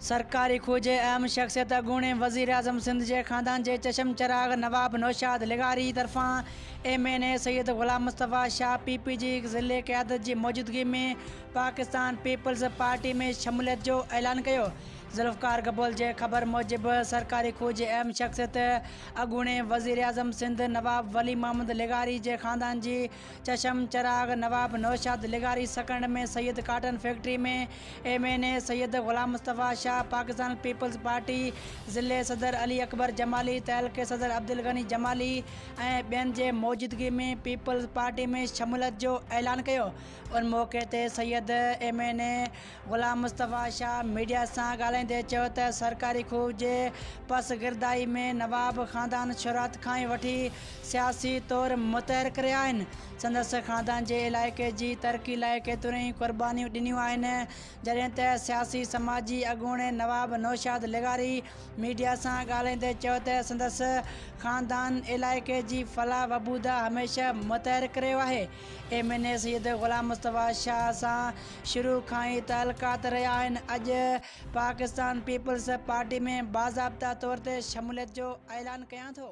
सरकारी खोजे अहम शख्सियत अगूणे वज़ीर आज़म सिंध के ख़ानदान के चशम चराग नवाब नौशाद लिगारी तरफा MNA सैयद ग़ुलाम मुस्तफ़ा शाह PPG ज़िले क़यादत की मौजूदगी में पाकिस्तान पीपल्स पार्टी में शमूलियत जो ऐलान किया। ज़ुल्फ़िकार कबूल के ख़बर मूजिब सरकारी खोजे अहम शख्सियत अगूणे वज़ीर आज़म सिंध नवाब वली मोहम्मद लिगारी के ख़ानदान की चशम चराग नवाब नौशाद लिगारी सकंड में सैयद काटन फैक्ट्री में MNA सैयद ग़ुलाम मुस्तफ़ा शाह पाकिस्तान पीपल्स पार्टी ज़िले सदर अली अकबर जमाली तहलके सदर अब्दुल गनी जमाली बेन के मौजूदगी में पीपल्स पार्टी में शमूलियत जो ऐलान किया। उन मौके ते सैयद MNA ग़ुलाम मुस्तफ़ा शाह मीडिया से ॻाल्हाईंदे चयो त सरकारी खूब जे पसगिरदाई में नवाब ख़ानदान शुरूआत खां ई वठी सियासी तौर मुतहरिक रहिया आहिनि। संदसि ख़ानदान जे इलाइक़े जी तरक़ी लाइ केतिरियूं ई क़ुर्बानियूं ॾिनियूं आहिनि। जॾहिं त सियासी समाजी अगूणे नवाब नौशाद लिगारी मीडिया से ॻाल्हाईंदे चयो त संदसि ख़ानदान इलाइक़े जी फलाह बबूदा हमेशह मुतहरिक रहियो आहे। MNA सैयद ग़ुलाम मुस्तफ़ा शाह सां शुरू खां ई ताल्लुकात रहिया आहिनि। अॼु पाकिस्तान पीपल्स पार्टी में बाज़ाब्ता तौर ते शमूलियत जो ऐलान कयां थो।